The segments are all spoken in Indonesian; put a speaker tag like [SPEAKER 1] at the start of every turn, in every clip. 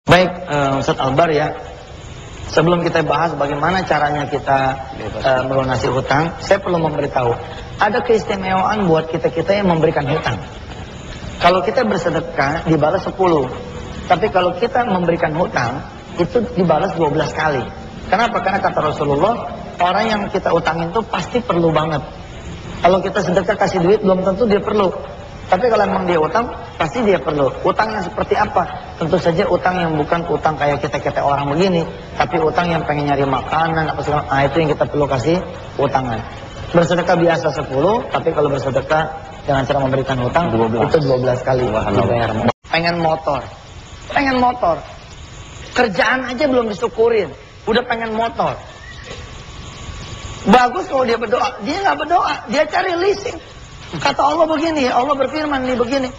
[SPEAKER 1] Baik, Ustadz Albar ya. Sebelum kita bahas bagaimana caranya kita melunasi hutang, saya perlu memberitahu, ada keistimewaan buat kita-kita yang memberikan hutang. Kalau kita bersedekah dibalas 10, tapi kalau kita memberikan hutang itu dibalas 12 kali. Kenapa? Karena kata Rasulullah, orang yang kita utangin itu pasti perlu banget. Kalau kita sedekah kasih duit belum tentu dia perlu. Tapi kalau memang dia utang, pasti dia perlu. Utang yang seperti apa? Tentu saja utang yang bukan utang kayak kita-kita orang begini, tapi utang yang pengen nyari makanan, apa segala. Nah, itu yang kita perlu kasih utangan. Bersedekah biasa 10, tapi kalau bersedekah dengan cara memberikan hutang, 12. Itu 12 kali dibayar. Pengen motor. Kerjaan aja belum disyukurin, udah pengen motor. Bagus kalau dia berdoa. Dia nggak berdoa, dia cari leasing. Kata Allah begini, Allah berfirman nih begini,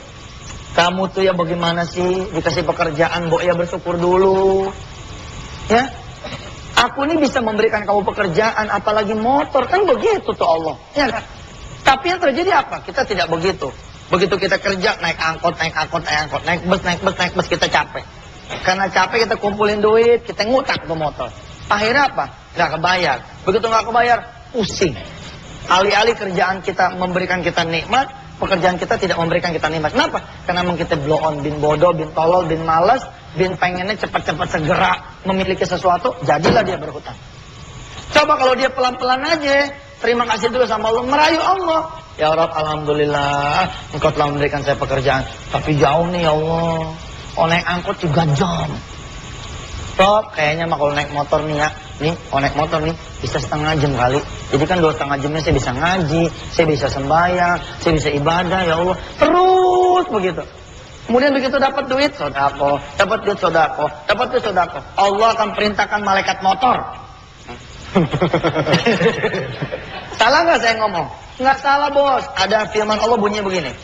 [SPEAKER 1] kamu tuh ya bagaimana sih dikasih pekerjaan, ya bersyukur dulu. Ya, aku ini bisa memberikan kamu pekerjaan, apalagi motor, kan begitu tuh Allah. Ya kan? Tapi yang terjadi apa? Kita tidak begitu. Begitu kita kerja, naik angkot, naik bus, kita capek. Karena capek kita kumpulin duit, kita ngutang ke motor. Akhirnya apa? Nggak kebayar. Begitu nggak kebayar, pusing. Alih-alih kerjaan kita memberikan kita nikmat, pekerjaan kita tidak memberikan kita nikmat. Kenapa? Karena memang kita blow on, bin bodoh, bin tolol, bin malas, bin pengennya cepat-cepat segera memiliki sesuatu, jadilah dia berhutang. Coba kalau dia pelan-pelan aja, terima kasih dulu sama Allah, merayu Allah. Ya Rabb, alhamdulillah, Engkau telah memberikan saya pekerjaan, tapi jauh nih ya Allah. Oh, naik angkot 3 jam. Rob, kayaknya mah kalau naik motor nih ya, naik motor nih, bisa setengah jam kali. Jadi kan 2,5 jamnya saya bisa ngaji, saya bisa sembahyang, saya bisa ibadah, ya Allah. Terus begitu. Kemudian begitu dapat duit, sodako. Dapat duit, sodako. Dapat duit, sodako. Allah akan perintahkan malaikat motor. Salah nggak saya ngomong? Nggak salah bos. Ada firman Allah bunyinya begini.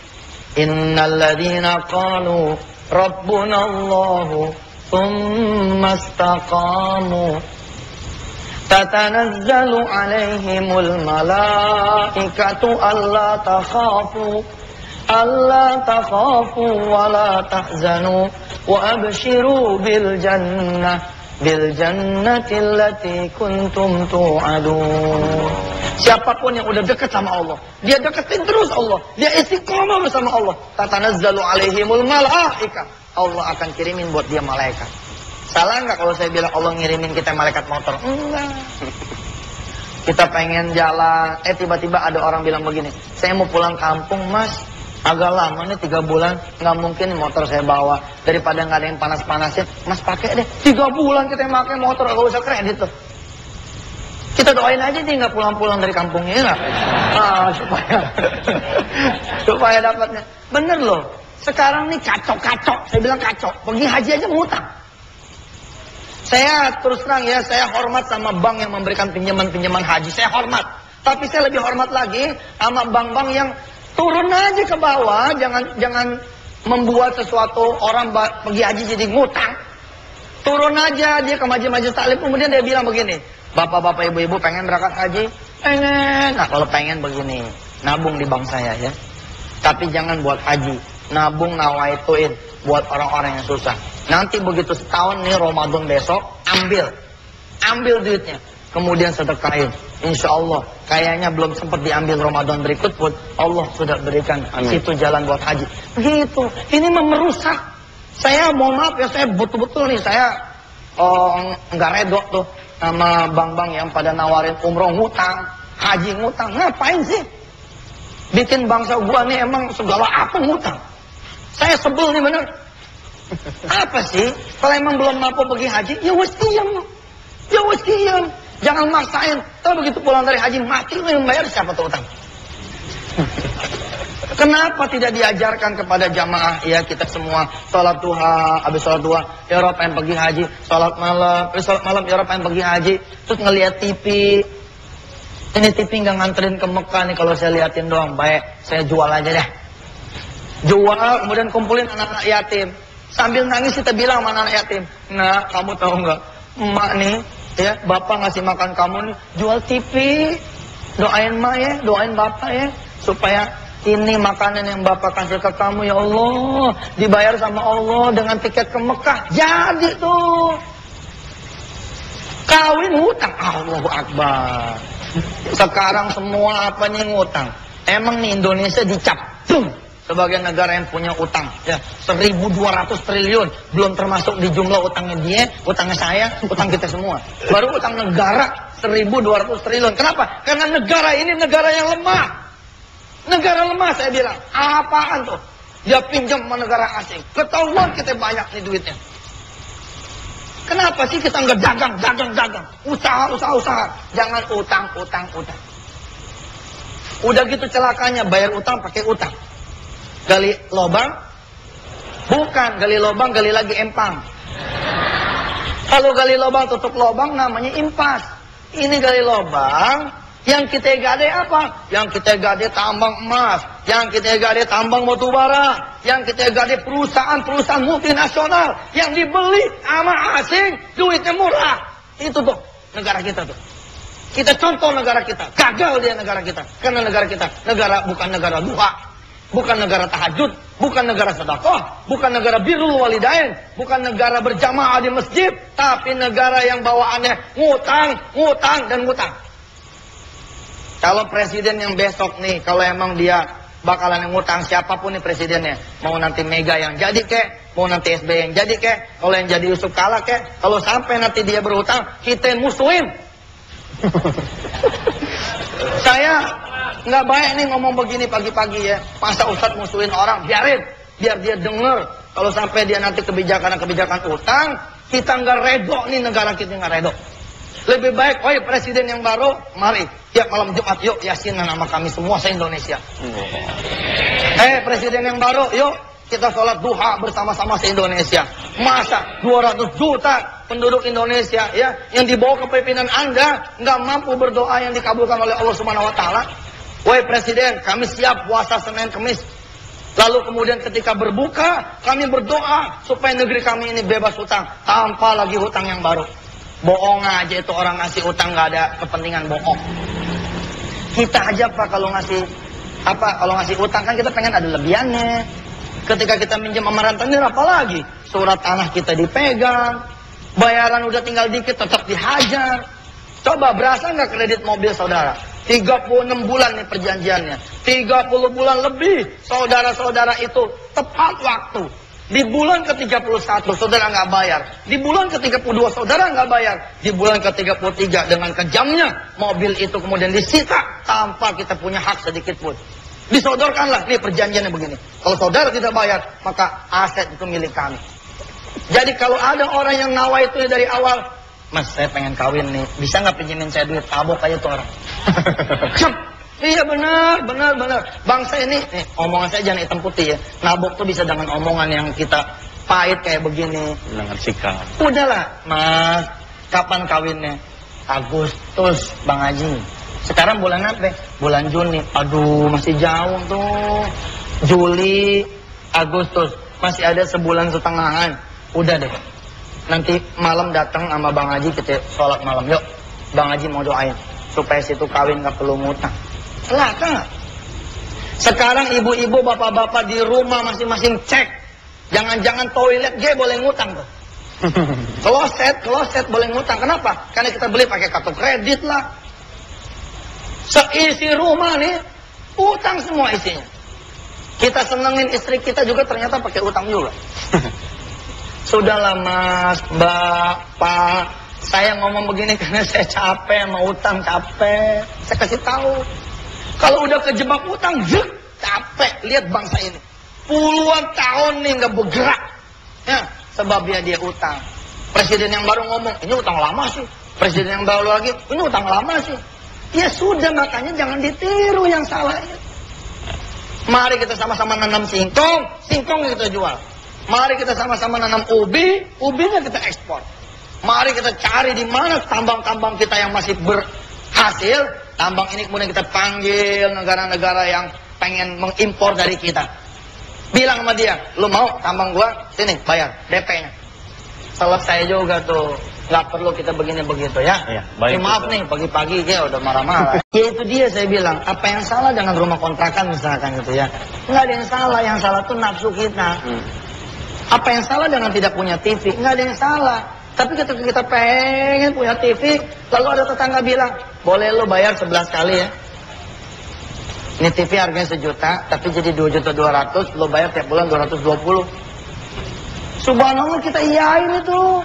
[SPEAKER 1] Innalladzina qalu Rabbunallahu thumma istaqamu tatanazzalu alaihimul malaikatu alla takhafu wa la tahzanu wa abshiru bil jannati allati kuntum tu'adun. Siapapun yang udah dekat sama Allah, dia deketin terus Allah, dia istiqomah bersama Allah, tatanazzalu alaihimul malaika, Allah akan kirimin buat dia malaikat. Salah nggak kalau saya bilang Allah ngirimin kita malaikat motor? Enggak. Kita pengen jalan, tiba-tiba ada orang bilang begini, saya mau pulang kampung mas, agak lama nih 3 bulan, nggak mungkin motor saya bawa, daripada nggak ada yang panas-panasin, mas pakai deh, 3 bulan kita pakai motor, gak usah kredit tuh. Kita doain aja dia nggak pulang-pulang dari kampungnya, nggak? supaya dapatnya. Bener loh. Sekarang nih kacau, saya bilang kacau. Pergi haji aja ngutang. Saya terus terang ya, saya hormat sama bank yang memberikan pinjaman haji. Saya hormat. Tapi saya lebih hormat lagi sama bank-bank yang turun aja ke bawah, jangan membuat sesuatu orang pergi haji jadi ngutang. Turun aja dia ke majelis taklim, kemudian dia bilang begini, bapak-bapak, ibu-ibu pengen berangkat haji? Pengen. Nah kalau pengen begini, nabung di bank saya ya. Tapi jangan buat haji, nabung nawaituin buat orang-orang yang susah. Nanti begitu setahun nih Ramadan besok, ambil duitnya, kemudian sedekahin. Insya Allah, kayaknya belum sempat diambil Ramadan berikut pun Allah sudah berikan situ jalan buat haji. Begitu, ini merusak. Saya mohon maaf ya, saya betul-betul nih, saya nggak redo tuh sama bank-bank yang pada nawarin umroh ngutang, haji ngutang. Ngapain sih? Bikin bangsa gua nih emang segala apa ngutang. Saya sebel nih bener. Apa sih? Kalau emang belum mampu pergi haji, ya wes diem. Jangan maksain. Kalau begitu pulang dari haji mati, yang bayar siapa tuh utang? Kenapa tidak diajarkan kepada jamaah ya kita semua sholat duha, habis sholat duha ya Rob pengen pergi haji, sholat malam ya Rob pengen pergi haji, terus ngelihat TV. Ini TV nggak nganterin ke Mekah nih, kalau saya liatin doang, baik saya jual aja deh. Jual, kemudian kumpulin anak-anak yatim. Sambil nangis kita bilang sama anak yatim, nah kamu tahu nggak, emak nih ya bapak ngasih makan kamu nih, jual TV, doain emak ya, doain bapak ya, supaya ini makanan yang Bapak kasih ke kamu ya Allah, dibayar sama Allah dengan tiket ke Mekah. Jadi tuh. Kawin ngutang, Allahu Akbar. Sekarang semua apanya ngutang. Emang nih Indonesia dicap sebagai negara yang punya utang ya, 1.200 triliun, belum termasuk di jumlah utangnya dia, utangnya saya, utang kita semua. Baru utang negara 1.200 triliun. Kenapa? Karena negara ini negara yang lemah. Negara lemah saya bilang. Apaan tuh? Dia pinjam sama negara asing. Ketahuan kita banyak nih duitnya. Kenapa sih kita nggak dagang? Usaha. Jangan utang. Udah gitu celakanya, bayar utang pakai utang. Gali lobang? Bukan, gali lobang, gali lagi empang. Kalau gali lobang, tutup lobang, namanya impas. Ini gali lobang, yang kita gade apa? Yang kita gade tambang emas, yang kita gade tambang batubara, yang kita gade perusahaan-perusahaan multinasional, yang dibeli sama asing, duitnya murah. Itu tuh, negara kita tuh. Kita contoh negara kita, gagal dia negara kita. Karena negara kita, bukan negara duha. Bukan negara tahajud, bukan negara sedekah, bukan negara birrul walidain, bukan negara berjamaah di masjid, tapi negara yang bawaannya ngutang. Kalau presiden yang besok nih, kalau emang dia bakalan ngutang, siapapun nih presidennya, mau nanti Mega yang jadi kek, mau nanti SBY yang jadi kek, kalau yang jadi Yusuf Kala kek, kalau sampai nanti dia berhutang, kita musuhin. Saya nggak baik nih ngomong begini pagi-pagi ya. Masa Ustadz musuhin orang, biarin. Biar dia denger. Kalau sampai dia nanti kebijakan utang, kita nggak redo nih, negara kita nggak redo. Lebih baik, presiden yang baru, mari. Tiap malam Jumat, yuk yasinan sama kami semua se-Indonesia. Presiden yang baru, yuk kita sholat duha bersama-sama se-Indonesia. Masa 200 juta penduduk Indonesia ya, yang dibawa kepemimpinan Anda nggak mampu berdoa yang dikabulkan oleh Allah Subhanahu Wa Taala. Woi presiden, kami siap puasa Senin Kemis. Lalu kemudian ketika berbuka, kami berdoa supaya negeri kami ini bebas hutang, tanpa lagi hutang yang baru. Bohong aja itu orang ngasih utang, nggak ada kepentingan bohong. Kita aja Pak kalau ngasih utang kan kita pengen ada lebihannya. Ketika kita minjem sama rentenir apalagi, surat tanah kita dipegang, bayaran udah tinggal dikit tetap dihajar. Coba berasa nggak kredit mobil saudara? 36 bulan nih perjanjiannya, 30 bulan lebih saudara-saudara itu tepat waktu. Di bulan ke-31 saudara nggak bayar, di bulan ke-32 saudara nggak bayar, di bulan ke-33 dengan kejamnya mobil itu kemudian disita tanpa kita punya hak sedikit pun. Disodorkanlah, nih perjanjiannya begini. Kalau saudara tidak bayar, maka aset itu milik kami. Jadi kalau ada orang yang nawa itu dari awal, Mas saya pengen kawin nih, bisa nggak pinjemin saya duit? Tabok aja tuh orang. Iya benar. Bangsa ini, omongan saya jangan hitam putih ya. Nabok tuh bisa dengan omongan yang kita pahit kayak begini.
[SPEAKER 2] Dengan sikap.
[SPEAKER 1] Udahlah, Mas, kapan kawinnya? Agustus, Bang Haji. Sekarang bulan apa? Bulan Juni. Aduh, masih jauh tuh. Juli, Agustus, masih ada sebulan setengahan. Udah deh. Nanti malam datang sama Bang Haji, kita sholat malam. Yuk, Bang Haji mau doain supaya situ kawin gak perlu ngutang. Celaka. Sekarang ibu-ibu, bapak-bapak di rumah masing-masing cek. Jangan-jangan toilet boleh ngutang tuh. Kloset boleh ngutang. Kenapa? Karena kita beli pakai kartu kredit lah. Seisi rumah nih, utang semua isinya. Kita senengin istri kita juga ternyata pakai utang juga. Sudahlah Mas, Mbak, Pak, saya ngomong begini karena saya capek sama utang, capek. Saya kasih tahu. Kalau udah kejebak utang, capek. Lihat bangsa ini. Puluhan tahun nih nggak bergerak. Ya, sebabnya dia utang. Presiden yang baru ngomong, ini utang lama sih. Presiden yang baru lagi, ini utang lama sih. Ya sudah, makanya jangan ditiru yang salah. Mari kita sama-sama nanam singkong kita jual. Mari kita sama-sama nanam ubinya kita ekspor. Mari kita cari di mana tambang-tambang kita yang masih berhasil. Tambang ini kemudian kita panggil negara-negara yang pengen mengimpor dari kita. Bilang sama dia, lu mau tambang gua? Sini, bayar DP-nya. Selesai juga tuh. nggak perlu kita begini begitu ya.
[SPEAKER 2] Baik,
[SPEAKER 1] maaf nih pagi-pagi ya udah marah-marah. Ya itu dia saya bilang, apa yang salah dengan rumah kontrakan misalkan gitu ya? Nggak ada yang salah, yang salah tuh nafsu kita. Apa yang salah dengan tidak punya TV? Nggak ada yang salah. Tapi ketika kita pengen punya TV, lalu ada tetangga bilang, boleh lo bayar 11 kali ya. Ini TV harganya 1 juta, tapi jadi 2.200.000, lo bayar tiap bulan 220. Subhanallah kita iyain itu.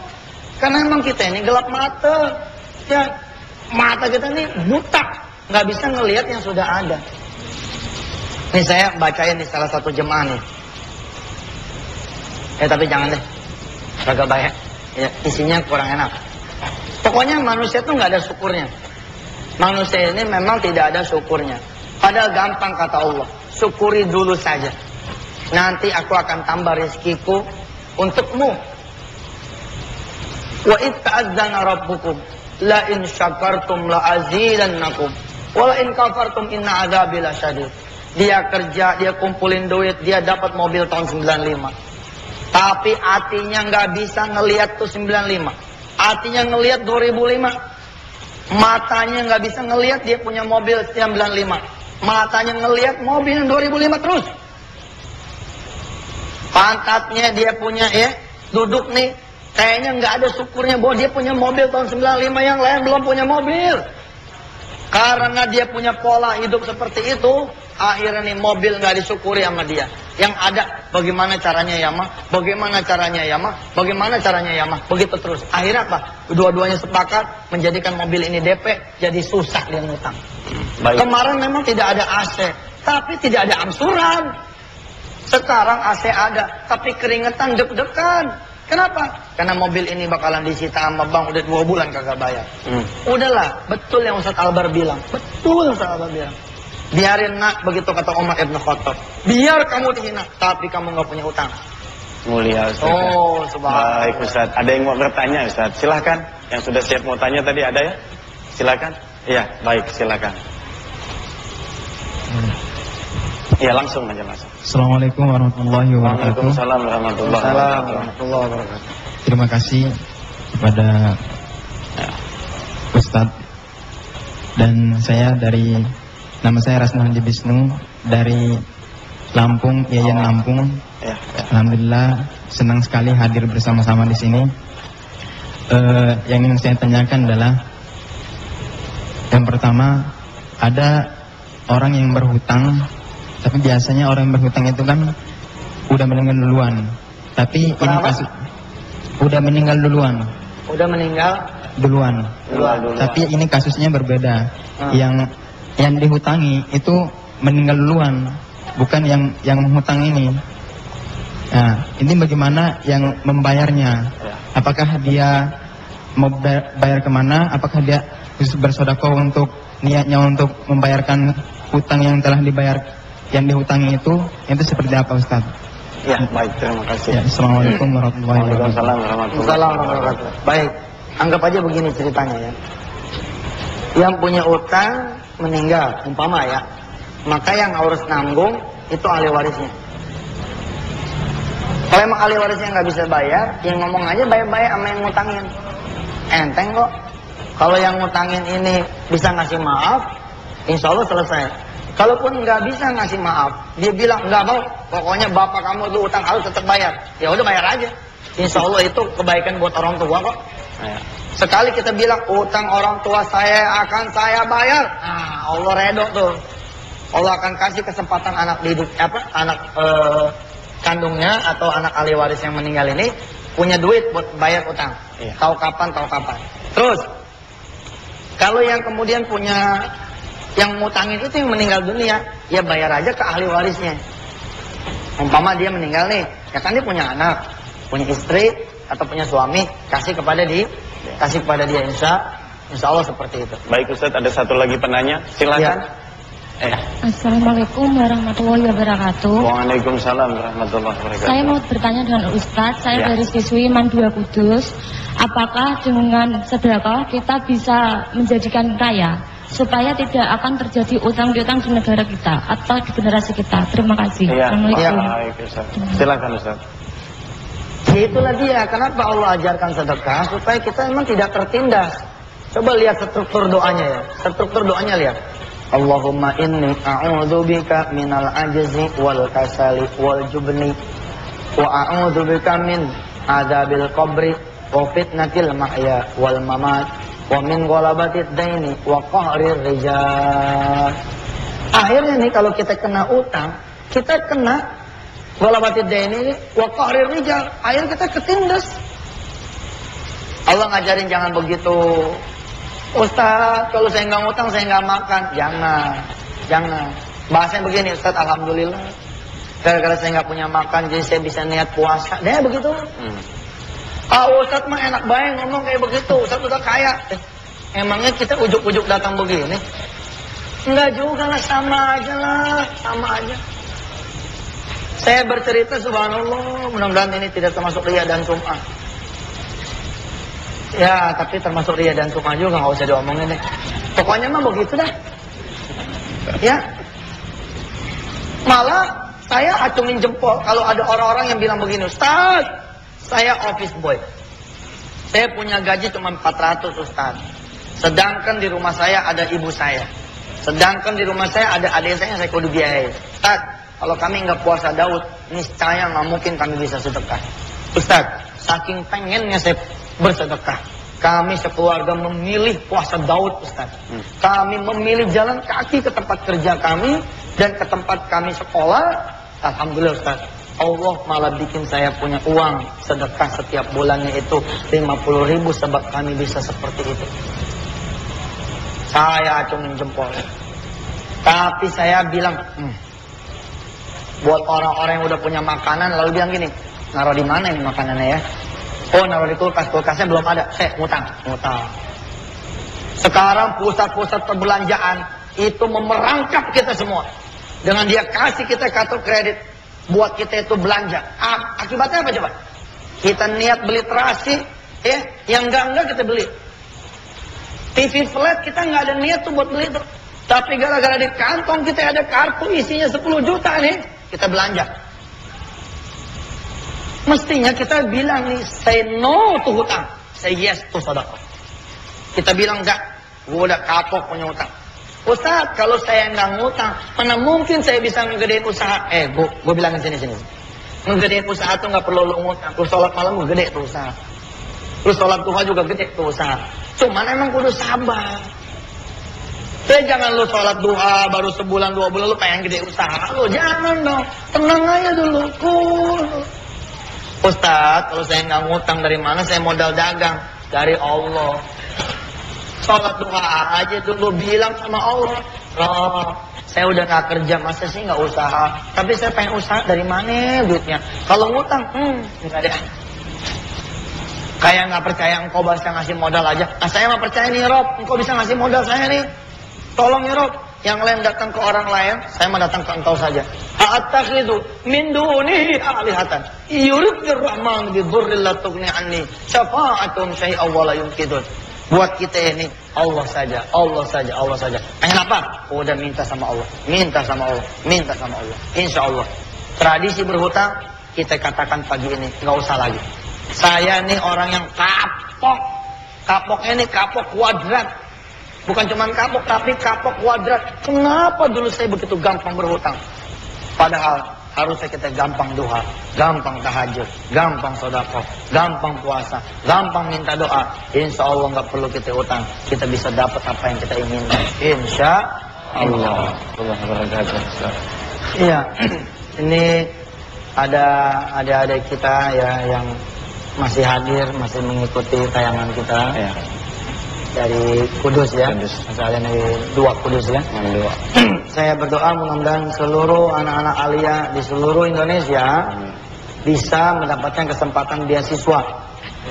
[SPEAKER 1] Karena emang kita ini gelap mata. Ya, mata kita ini buta. Nggak bisa ngelihat yang sudah ada. Nih saya bacain di salah satu jemaah nih. Tapi jangan deh. Kagak baik. Ya, isinya kurang enak. Pokoknya manusia tuh nggak ada syukurnya. Manusia ini memang tidak ada syukurnya. Padahal gampang kata Allah. Syukuri dulu saja. Nanti aku akan tambah rezekiku untukmu. Wa id ta'adzana rabbukum la in syakartum la azidannakum wa la in kafartum inna adzabi lasyadid. Dia kerja, dia kumpulin duit, dia dapat mobil tahun 95. Tapi hatinya nggak bisa ngelihat tuh 95. Hatinya ngelihat 2005. Matanya nggak bisa ngelihat dia punya mobil 95. Matanya ngelihat mobil yang 2005 terus. Pantatnya dia punya ya, duduk nih, kayaknya nggak ada syukurnya bahwa dia punya mobil tahun 95, yang lain belum punya mobil. Karena dia punya pola hidup seperti itu, akhirnya nih mobil nggak disyukuri sama dia. Yang ada bagaimana caranya ya mah, bagaimana caranya ya mah, bagaimana caranya ya mah, begitu terus. Akhirnya apa? Dua-duanya sepakat menjadikan mobil ini DP, jadi susah dia ngutang. Kemarin memang tidak ada AC, tapi tidak ada angsuran. Sekarang AC ada, tapi keringetan deg-degan. Kenapa? Karena mobil ini bakalan disita sama bank udah 2 bulan kagak bayar. Udahlah, betul yang Ustaz Albar bilang. Betul Ustaz Albar bilang. Biarin nak, begitu kata Umar Ibn Khattab. Biar kamu dihina, tapi kamu nggak punya utang.
[SPEAKER 2] Mulia Ustaz.
[SPEAKER 1] Oh, subhanallah.
[SPEAKER 2] Baik Ustaz. Ada yang mau bertanya Ustaz? Silahkan. Yang sudah siap mau tanya tadi ada ya? Silakan. Iya, baik silakan. Iya langsung aja Mas.
[SPEAKER 3] Assalamualaikum warahmatullahi wabarakatuh.
[SPEAKER 2] Waalaikumsalam warahmatullahi wabarakatuh.
[SPEAKER 3] Terima kasih kepada Ustadz. Dan saya nama saya Rasna Haji Bisnu dari Lampung, Yayan Lampung. Alhamdulillah senang sekali hadir bersama-sama di sini. Yang ingin saya tanyakan adalah, yang pertama, ada orang yang berhutang. Tapi biasanya orang yang berhutang itu kan udah meninggal duluan. Tapi ini kasus udah meninggal duluan.
[SPEAKER 1] Udah meninggal
[SPEAKER 3] duluan. Tapi ini kasusnya berbeda. Yang dihutangi itu meninggal duluan, bukan yang menghutang ini. Nah, ini bagaimana yang membayarnya? Apakah dia mau bayar kemana? Apakah dia bersedekah untuk niatnya untuk membayarkan hutang yang telah dibayar? Yang dihutangi itu seperti apa Ustaz?
[SPEAKER 2] Ya, baik, terima kasih.
[SPEAKER 3] Ya, Assalamualaikum warahmatullahi wabarakatuh.
[SPEAKER 2] Waalaikumsalam warahmatullahi wabarakatuh.
[SPEAKER 1] Baik, anggap aja begini ceritanya ya. Yang punya utang meninggal, umpama ya, maka yang harus nanggung itu ahli warisnya. Kalau emang ahli warisnya nggak bisa bayar, yang ngomong aja bayar-bayar sama yang ngutangin. Enteng kok. Kalau yang ngutangin ini bisa ngasih maaf, insya Allah selesai. Kalaupun nggak bisa ngasih maaf, dia bilang nggak mau, pokoknya bapak kamu itu utang harus tetap bayar. Ya udah bayar aja. Insya Allah itu kebaikan buat orang tua kok. Sekali kita bilang utang orang tua saya akan saya bayar, nah Allah redo tuh. Allah akan kasih kesempatan anak didik kandungnya atau anak ahli waris yang meninggal ini punya duit buat bayar utang. Tahu kapan. Terus kalau yang kemudian punya yang ngutangin itu yang meninggal dunia, ya bayar aja ke ahli warisnya. Umpama dia meninggal nih, ya kan dia punya anak, punya istri atau punya suami, kasih kepada dia, insya Allah seperti itu.
[SPEAKER 2] Baik Ustaz, ada satu lagi penanya, silakan.
[SPEAKER 4] Assalamualaikum warahmatullahi wabarakatuh.
[SPEAKER 2] Waalaikumsalam warahmatullahi wabarakatuh.
[SPEAKER 4] Saya mau bertanya dengan Ustadz, saya dari siswi Man 2 Kudus. Apakah dengan sedekah kita bisa menjadikan kaya, supaya tidak akan terjadi utang piutang di negara kita atau di generasi kita? Terima kasih.
[SPEAKER 2] Assalamualaikum.
[SPEAKER 4] Baik,
[SPEAKER 2] Ustaz. Silakan Ustaz.
[SPEAKER 1] Ya itulah dia, kenapa Allah ajarkan sedekah? Supaya kita memang tidak tertindas. Coba lihat struktur doanya ya. Struktur doanya lihat. Allahumma inni a'udzubika minal ajzi wal kasali wal jubni wa a'udzubika min adzabil qabri wa fitnatil mahya wal mamat wa min ghalabatid daini wa qahrir rijal. Akhirnya nih kalau kita kena utang, kita kena ghalabatid daini wa qahrir rijal, akhirnya kita ketindas. Allah ngajarin jangan begitu. Ustaz, kalau saya nggak ngutang, saya nggak makan. Jangan. Bahasanya begini, Ustaz, alhamdulillah. Gara-gara saya nggak punya makan, jadi saya bisa niat puasa. Dia begitu. Ustaz mah enak banget ngomong kayak begitu. Ustaz udah kaya. Emangnya kita ujuk-ujuk datang begini? Enggak juga lah, sama aja. Saya bercerita, subhanallah, mudah-mudahan ini tidak termasuk riya dan sum'ah. Ya, tapi termasuk riya dan sum'ah juga, nggak usah diomongin deh. Pokoknya mah begitu dah. Ya. Malah saya acungin jempol kalau ada orang-orang yang bilang begini, Ustaz, saya office boy. Saya punya gaji cuma 400, Ustaz. Sedangkan di rumah saya ada ibu saya. Sedangkan di rumah saya ada adik saya kudu biayai. Ustaz, kalau kami nggak puasa Daud, niscaya nggak mungkin kami bisa sedekah. Ustaz, saking pengennya saya bersedekah, kami sekeluarga memilih puasa Daud, Ustaz. Kami memilih jalan kaki ke tempat kerja kami dan ke tempat kami sekolah. Alhamdulillah, Ustaz, Allah malah bikin saya punya uang sedekah setiap bulannya itu 50.000 sebab kami bisa seperti itu. Saya acungin jempol. Tapi saya bilang, buat orang-orang yang udah punya makanan lalu bilang gini, naruh di mana ini makanannya ya? Oh, naruh di kulkas, kulkasnya belum ada. Ngutang. Sekarang pusat-pusat perbelanjaan itu memerangkap kita semua. Dengan dia kasih kita kartu kredit buat kita itu belanja. Akibatnya apa coba? Kita niat beli terasi, yang enggak kita beli. TV flat kita nggak ada niat tuh buat beli itu. Tapi gara-gara di kantong kita ada kartu isinya 10 juta nih, kita belanja. Mestinya kita bilang nih, say no to hutang, say yes to sedekah. Kita bilang enggak, gue udah kapok punya hutang. Ustaz, kalau saya nggak ngutang, mana mungkin saya bisa ngegedein usaha? Gue bilangin sini. Ngegedein usaha tuh nggak perlu lu ngutang. Lu sholat malam gue gede tuh usaha. Lu sholat duha juga gede tuh usaha. Cuman emang kudu sabar. Jangan lu sholat duha baru sebulan 2 bulan lu pengen gede usaha. Lu jangan dong, tenang aja dulu. Ustaz, kalau saya nggak ngutang dari mana? Saya modal dagang dari Allah. Sholat duha aja dulu, bilang sama Allah, Roh, saya udah nggak kerja, masa sih nggak usaha? Tapi saya pengen usaha, dari mana duitnya? Kalau ngutang, nggak ada. Kayak nggak percaya engkau bisa ngasih modal aja. Saya mah percaya nih Rob, engkau bisa ngasih modal saya nih. Tolong ya Rob, yang lain datang ke orang lain, saya mah datang ke engkau saja. A'attakhidhu min dunihi alihatan yuridur rahman bi dhurril la tughni anni syafa'atum syai'a wa la yunqidun. Buat kita ini Allah saja. Pengen apa? Udah minta sama Allah. Insya Allah. Tradisi berhutang kita katakan pagi ini nggak usah lagi. Saya nih orang yang kapok. Kapoknya ini kapok kuadrat. Bukan cuma kapok, tapi kapok kuadrat. Kenapa dulu saya begitu gampang berhutang? Padahal harusnya kita gampang duha, gampang tahajud, gampang sedekah, gampang puasa, gampang minta doa. Insya Allah nggak perlu kita utang, kita bisa dapat apa yang kita inginkan. Insya Allah. Iya, ini ada adik-adik kita ya yang masih hadir, masih mengikuti tayangan kita. Ya. Dari Kudus ya, asalnya dari 2 Kudus ya. Saya berdoa mudah-mudahan seluruh anak-anak Alia di seluruh Indonesia bisa mendapatkan kesempatan beasiswa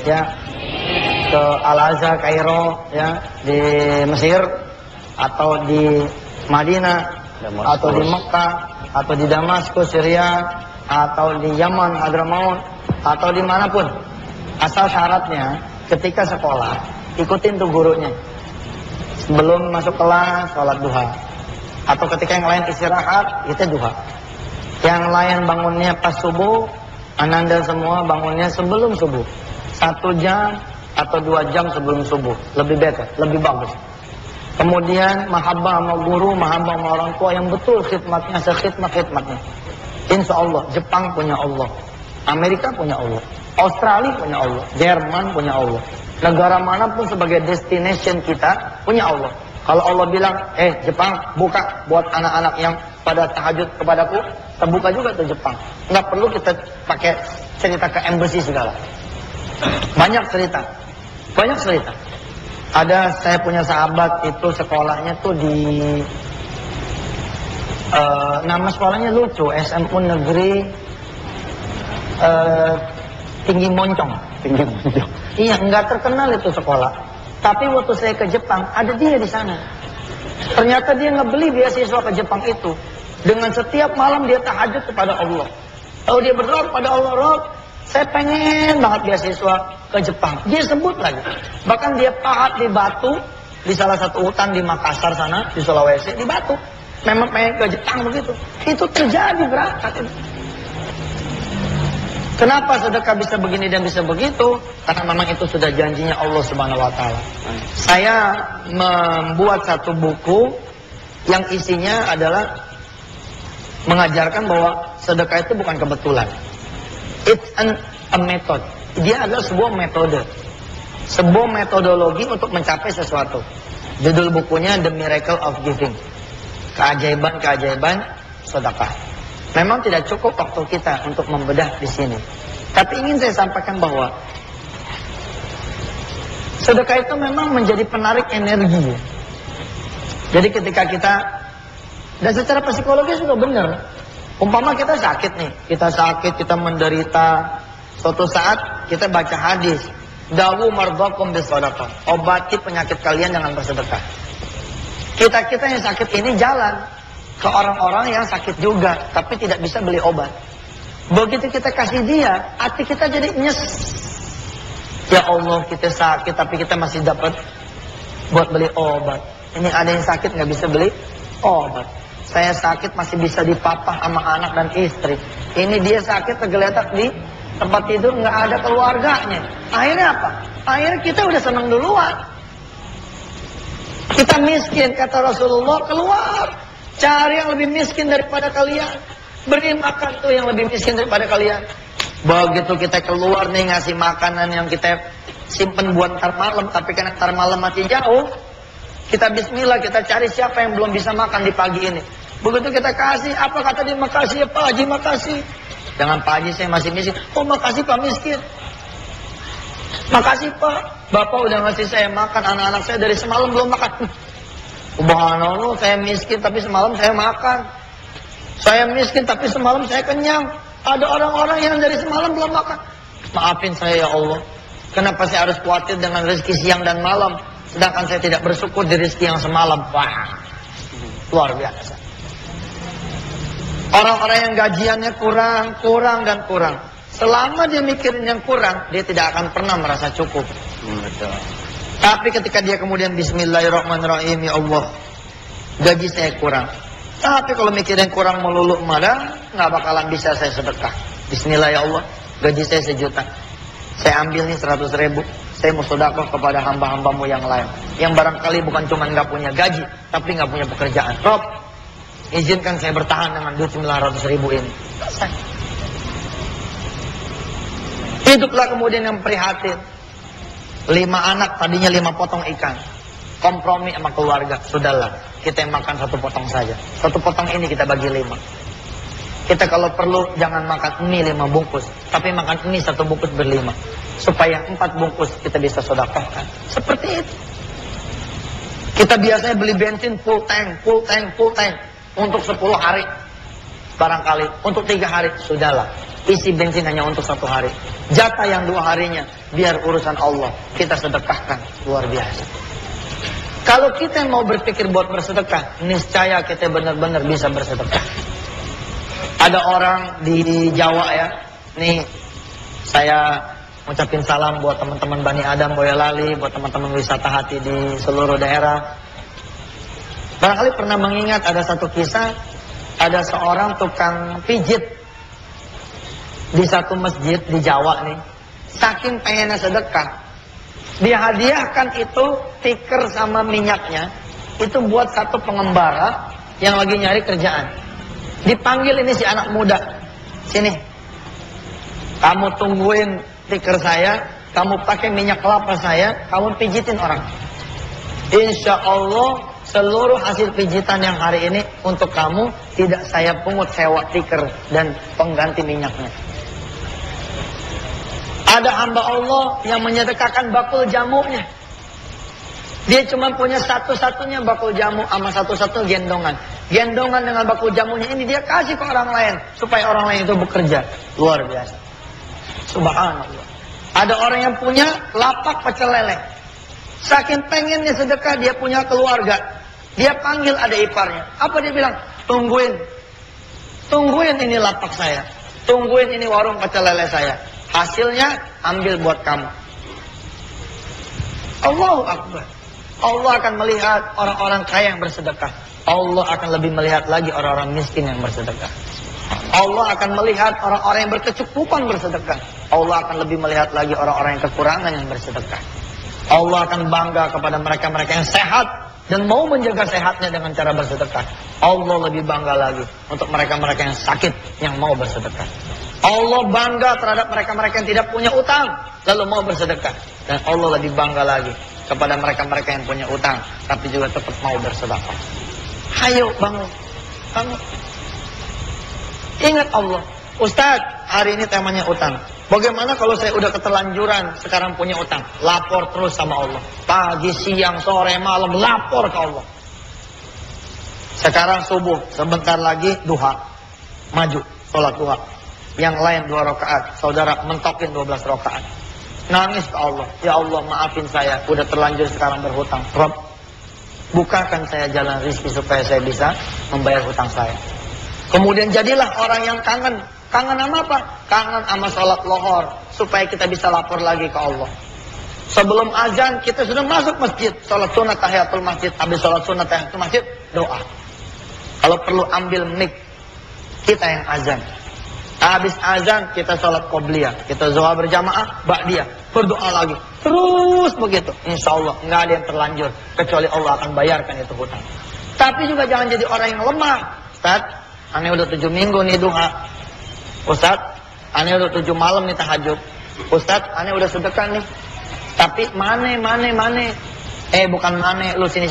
[SPEAKER 1] ya ke Al-Azhar Kairo ya di Mesir atau di Madinah atau di Mekah atau di Damaskus Syria atau di Yaman Hadramaut atau dimanapun, asal syaratnya ketika sekolah ikutin tuh gurunya. Sebelum masuk kelas, sholat duha. Atau ketika yang lain istirahat, kita duha. Yang lain bangunnya pas subuh, Ananda semua bangunnya sebelum subuh. 1 jam atau 2 jam sebelum subuh. Lebih better, lebih bagus. Kemudian mahabbah sama guru, mahabbah sama orang tua yang betul khidmatnya, sekhidmat-khidmatnya. Insya Allah, Jepang punya Allah, Amerika punya Allah, Australia punya Allah, Jerman punya Allah. Negara manapun sebagai destination kita punya Allah. Kalau Allah bilang, Jepang buka buat anak-anak yang pada tahajud kepadaku, terbuka juga tuh Jepang. Nggak perlu kita pakai cerita ke embassy segala. Banyak cerita. Ada, saya punya sahabat itu sekolahnya tuh di nama sekolahnya lucu, SMU Negeri Tinggi Moncong. Iya, nggak terkenal itu sekolah. Tapi waktu saya ke Jepang, ada dia di sana. Ternyata dia ngebeli beasiswa ke Jepang itu. Dengan setiap malam dia tahajud kepada Allah. Lalu dia berdoa kepada Allah, Rob, saya pengen banget beasiswa ke Jepang. Dia sebut lagi. Bahkan dia pahat di batu, di salah satu hutan di Makassar sana, di Sulawesi, di batu. Memang pengen ke Jepang begitu. Itu terjadi berangkat itu. Kenapa sedekah bisa begini dan bisa begitu? Karena memang itu sudah janjinya Allah Subhanahu wa taala. Saya membuat satu buku yang isinya adalah mengajarkan bahwa sedekah itu bukan kebetulan. It's a method. Dia adalah sebuah metode. Sebuah metodologi untuk mencapai sesuatu. Judul bukunya The Miracle of Giving. Keajaiban-keajaiban sedekah. Memang tidak cukup waktu kita untuk membedah di sini. Tapi ingin saya sampaikan bahwa sedekah itu memang menjadi penarik energi. Jadi ketika kita, dan secara psikologis juga benar. Umpama kita sakit nih, kita menderita. Suatu saat kita baca hadis, dawu mardhakum bisadaqah. Obati penyakit kalian dengan bersedekah. Kita yang sakit ini jalan ke orang-orang yang sakit juga, tapi tidak bisa beli obat. Begitu kita kasih dia, hati kita jadi nyes. Ya Allah, kita sakit tapi kita masih dapat buat beli obat. Ini ada yang sakit nggak bisa beli obat. Saya sakit masih bisa dipapah sama anak dan istri. Ini dia sakit tergeletak di tempat tidur, nggak ada keluarganya. Akhirnya apa? Akhirnya kita udah senang duluan. Kita miskin, kata Rasulullah, keluar. Cari yang lebih miskin daripada kalian. Beri makan tuh yang lebih miskin daripada kalian. Begitu kita keluar nih ngasih makanan yang kita simpen buat ntar malam, tapi karena ntar malam masih jauh, kita bismillah, kita cari siapa yang belum bisa makan di pagi ini. Begitu kita kasih, apa kata dia? Makasih ya Pak Haji, makasih. Jangan Pak Haji, saya masih miskin. Oh makasih Pak miskin. Makasih Pak, Bapak udah ngasih saya makan, anak-anak saya dari semalam belum makan. Subhanallah, saya miskin tapi semalam saya makan. Saya miskin tapi semalam saya kenyang. Ada orang-orang yang dari semalam belum makan. Maafin saya ya Allah. Kenapa saya harus khawatir dengan rezeki siang dan malam, sedangkan saya tidak bersyukur di rezeki yang semalam. Wah, luar biasa. Orang-orang yang gajiannya kurang dan kurang. Selama dia mikirin yang kurang, dia tidak akan pernah merasa cukup. Betul. Tapi ketika dia kemudian bismillahirrahmanirrahim, ya Allah, gaji saya kurang. Tapi kalau mikirin kurang melulu malah, nggak bakalan bisa saya sedekah. Bismillah ya Allah, gaji saya 1 juta. Saya ambil nih 100.000. Saya mau sedekah kepada hamba-hambamu yang lain. Yang barangkali bukan cuma nggak punya gaji, tapi nggak punya pekerjaan. Rob, izinkan saya bertahan dengan duit 900.000 ini. Selesai. Hiduplah kemudian yang prihatin. 5 anak, tadinya 5 potong ikan. Kompromi sama keluarga, sudahlah. Kita yang makan 1 potong saja. 1 potong ini kita bagi 5. Kita kalau perlu jangan makan mie 5 bungkus, tapi makan mie 1 bungkus ber-5. Supaya 4 bungkus kita bisa sedekahkan. Seperti itu. Kita biasanya beli bensin full tank. Untuk 10 hari. Barangkali untuk 3 hari, sudahlah. Isi bensin hanya untuk 1 hari. Jatah yang 2 harinya, biar urusan Allah kita sedekahkan. Luar biasa. Kalau kita mau berpikir buat bersedekah, niscaya kita benar-benar bisa bersedekah. Ada orang di Jawa ya, nih saya ngucapin salam buat teman-teman Bani Adam Boyolali, buat teman-teman wisata hati di seluruh daerah. Barangkali pernah mengingat ada satu kisah, ada seorang tukang pijit. di satu masjid di Jawa nih, saking pengennya sedekah, dia hadiahkan itu tikar sama minyaknya, itu buat satu pengembara yang lagi nyari kerjaan. Dipanggil ini si anak muda, sini, kamu tungguin tikar saya, kamu pakai minyak kelapa saya, kamu pijitin orang. Insya Allah seluruh hasil pijitan yang hari ini untuk kamu, tidak saya pungut sewa tikar dan pengganti minyaknya. Ada hamba Allah yang menyedekahkan bakul jamunya. Dia cuma punya satu-satunya bakul jamu sama satu-satu gendongan. Gendongan dengan bakul jamunya ini dia kasih ke orang lain supaya orang lain itu bekerja. Luar biasa. Subhanallah. Ada orang yang punya lapak pecel lele. Saking pengennya sedekah, dia punya keluarga. Dia panggil ada iparnya. Apa dia bilang? Tungguin. Tungguin ini lapak saya. Tungguin ini warung pecel lele saya. Hasilnya ambil buat kamu. Allahu Akbar. Allah akan melihat orang-orang kaya yang bersedekah. Allah akan lebih melihat lagi orang-orang miskin yang bersedekah. Allah akan melihat orang-orang yang berkecukupan bersedekah. Allah akan lebih melihat lagi orang-orang yang kekurangan yang bersedekah. Allah akan bangga kepada mereka-mereka yang sehat dan mau menjaga sehatnya dengan cara bersedekah. Allah lebih bangga lagi untuk mereka-mereka yang sakit yang mau bersedekah. Allah bangga terhadap mereka-mereka yang tidak punya utang lalu mau bersedekah. Dan Allah lebih bangga lagi kepada mereka-mereka yang punya utang tapi juga tetap mau bersedekah. Hayo bangun, bangun. Ingat Allah. Ustaz, hari ini temanya utang. Bagaimana kalau saya udah keterlanjuran sekarang punya utang? Lapor terus sama Allah. Pagi, siang, sore, malam lapor ke Allah. Sekarang subuh, sebentar lagi duha. Maju, sholat duha. Yang lain 2 rakaat, saudara mentokin 12 rakaat. Nangis ke Allah. Ya Allah, maafin saya, udah terlanjur sekarang berhutang. Rob, bukakan saya jalan rezeki supaya saya bisa membayar hutang saya. Kemudian jadilah orang yang kangen. Kangen sama apa? Kangen sama sholat lohor. Supaya kita bisa lapor lagi ke Allah. Sebelum azan kita sudah masuk masjid. Sholat sunat tahiyatul masjid. Habis sholat sunat tahiyatul masjid, doa. Kalau perlu ambil mic, kita yang azan. Habis azan kita sholat qobliyah. Kita zuhur berjamaah, ba'diyah. Berdoa lagi. Terus begitu. Insya Allah nggak ada yang terlanjur. Kecuali Allah akan bayarkan itu hutang. Tapi juga jangan jadi orang yang lemah. Ustaz, aneh udah 7 minggu nih duha. Ustaz, aneh udah 7 malam nih tahajud. Ustaz, aneh udah sedekah nih. Tapi mane. Bukan mane, lu sini.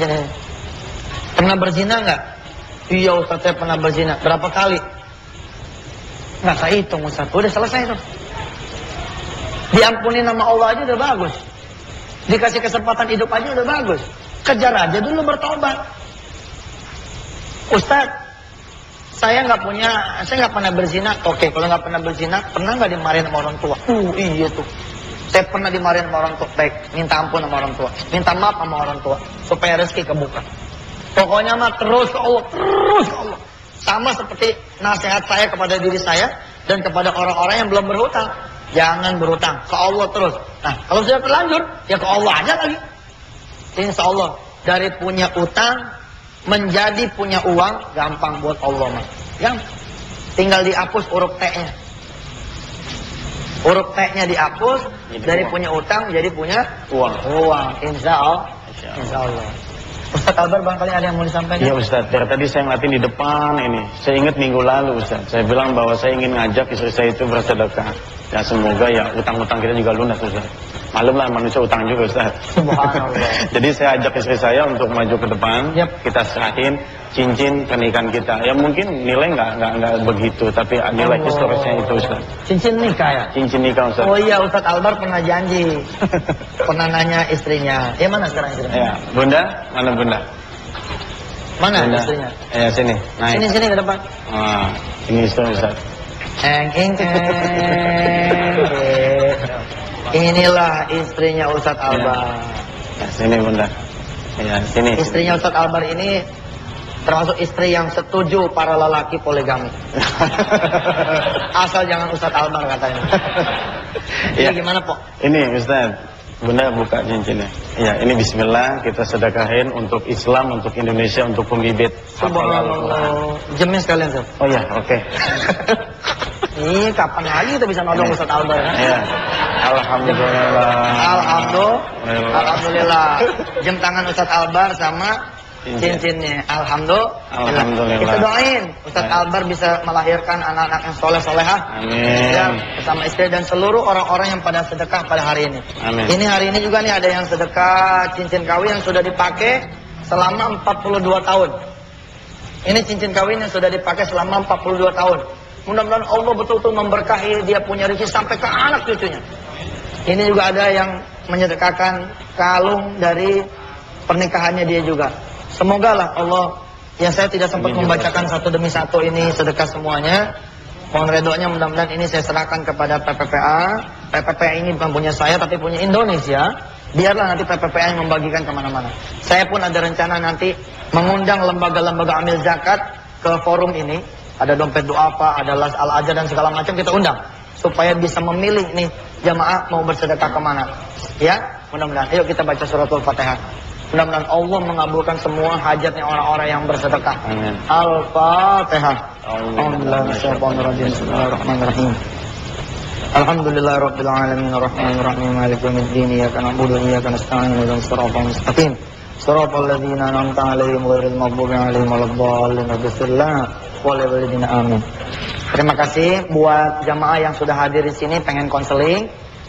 [SPEAKER 1] Pernah berzina nggak? Iya Ustaz, saya pernah berzina. Berapa kali? Nggak saya hitung Ustaz. Udah selesai tuh. Diampuni nama Allah aja udah bagus. Dikasih kesempatan hidup aja udah bagus. Kejar aja dulu bertobat. Ustaz, saya nggak pernah berzina. Oke, kalau nggak pernah berzina, pernah nggak dimarahin sama orang tua? Iya tuh. Saya pernah dimarahin sama orang tua. Baik, minta ampun sama orang tua. Minta maaf sama orang tua. Supaya rezeki kebuka. Pokoknya mah terus ke Allah. Terus ke Allah. Sama seperti nasihat saya kepada diri saya dan kepada orang-orang yang belum berhutang. Jangan berhutang. Ke Allah terus. Nah, kalau sudah terlanjur, ya ke Allah aja lagi. Insya Allah. Dari punya utang menjadi punya uang gampang buat Allah mah. Gampang. Tinggal dihapus huruf T-nya. Huruf T-nya dihapus dari uang. Punya utang jadi punya uang. Insya Allah. Ustaz Albar barangkali ada yang mau disampaikan?
[SPEAKER 2] Iya Ustaz, dari tadi saya ngeliatin di depan ini. Saya ingat minggu lalu Ustaz, saya bilang bahwa saya ingin ngajak istri saya itu bersedekah. Ya semoga ya utang-utang kita juga lunas Ustaz. Malum lah manusia utang juga Ustaz. Subhanallah. Jadi saya ajak istri saya untuk maju ke depan. Kita serahin cincin pernikahan kita. Ya mungkin nilai nggak begitu, tapi nilai historisnya itu Ustaz.
[SPEAKER 1] Cincin nikah ya?
[SPEAKER 2] Cincin nikah Ustaz.
[SPEAKER 1] Oh iya, Ustaz Albar pernah janji. Pernah nanya istrinya. Ya mana sekarang istrinya?
[SPEAKER 2] Ya, Bunda, mana Bunda?
[SPEAKER 1] Mana
[SPEAKER 2] Bunda.
[SPEAKER 1] istrinya?
[SPEAKER 2] Ya sini, naik.
[SPEAKER 1] Sini ke depan.
[SPEAKER 2] Ini istri Ustaz.
[SPEAKER 1] Inilah istrinya Ustadz Albar.
[SPEAKER 2] Ya, sini Bunda. Ya, sini.
[SPEAKER 1] Istrinya Ustadz Albar ini termasuk istri yang setuju para lelaki poligami. Asal jangan Ustadz Albar katanya.
[SPEAKER 2] Ya,
[SPEAKER 1] gimana Pok?
[SPEAKER 2] Ini Ustadz, Bunda buka cincinnya. Ya, ini bismillah kita sedekahin untuk Islam, untuk Indonesia, untuk pembibit.
[SPEAKER 1] Subhanallah. Jamin sekalian Ustaz.
[SPEAKER 2] Oh ya, oke.
[SPEAKER 1] Ih, kapan lagi kita bisa nodong Ustaz Albar?
[SPEAKER 2] Ya. Alhamdulillah.
[SPEAKER 1] Alhamdulillah. Jam tangan Ustaz Albar sama cincinnya. Alhamdulillah. Kita doain Ustaz Albar bisa melahirkan anak-anak yang soleh-solehah.
[SPEAKER 2] Amin.
[SPEAKER 1] Ya, bersama istri dan seluruh orang-orang yang pada sedekah pada hari ini.
[SPEAKER 2] Amin.
[SPEAKER 1] Ini hari ini juga nih ada yang sedekah cincin kawin yang sudah dipakai selama 42 tahun. Ini cincin kawin yang sudah dipakai selama 42 tahun. Mudah-mudahan Allah betul-betul memberkahi dia punya rezeki sampai ke anak cucunya. Ini juga ada yang menyedekahkan kalung dari pernikahannya dia juga. Semoga lah Allah, yang saya tidak sempat membacakan satu demi satu ini sedekah semuanya. Mohon redonya, mudah-mudahan ini saya serahkan kepada PPPA. PPPA ini bukan punya saya tapi punya Indonesia. Biarlah nanti PPPA yang membagikan kemana-mana. Saya pun ada rencana nanti mengundang lembaga-lembaga amil zakat ke forum ini. Ada dompet duafa, ada las al-ajar dan segala macam kita undang. Supaya bisa memilih nih jamaah mau bersedekah kemana. Ya, mudah-mudahan. Ayo kita baca suratul Fatihah. Mudah-mudahan Allah mengabulkan semua hajatnya orang-orang yang bersedekah. Al-Fatihah. Bismillahirrahmanirrahim. Alhamdulillahirabbil alamin arrahmanirrahim maliki yaumiddin iyyaka na'budu wa iyyaka nasta'in ihdinas siratal mustaqim siratal ladzina an'amta 'alaihim ghairil maghdubi 'alaihim waladdallin amin. Terima kasih buat jamaah yang sudah hadir di sini pengen konseling.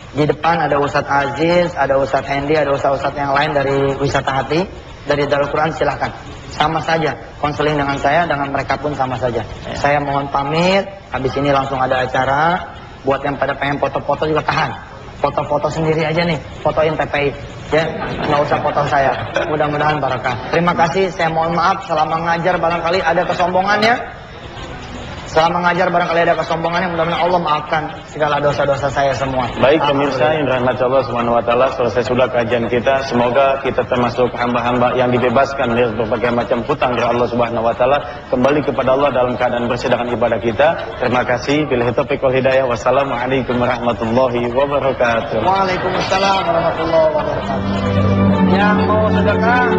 [SPEAKER 1] Di depan ada Ustadz Aziz, ada Ustadz Hendy, ada Ustadz-Ustadz yang lain dari Wisata Hati, dari Darul Quran, silahkan. Sama saja, konseling dengan saya, dengan mereka pun sama saja. Saya mohon pamit, habis ini langsung ada acara. Buat yang pada pengen foto-foto juga tahan. Foto-foto sendiri aja nih, fotoin PPI. Ya, nggak usah foto saya. Mudah-mudahan barakah. Terima kasih, saya mohon maaf selama ngajar barangkali ada kesombongannya. Selama mengajar barangkali ada kesombongannya, mudah-mudahan Allah maafkan segala dosa-dosa saya semua.
[SPEAKER 2] Baik pemirsa yang dirahmati Allah Subhanahu wa taala, selesai sudah kajian kita. Semoga kita termasuk hamba-hamba yang dibebaskan dari berbagai macam hutang dari Allah Subhanahu wa taala, kembali kepada Allah dalam keadaan bersih dengan ibadah kita. Terima kasih. Billahi taufiq wal hidayah. Wassalamualaikum warahmatullahi wabarakatuh.
[SPEAKER 1] Waalaikumsalam warahmatullahi wabarakatuh. Yang mau sedekah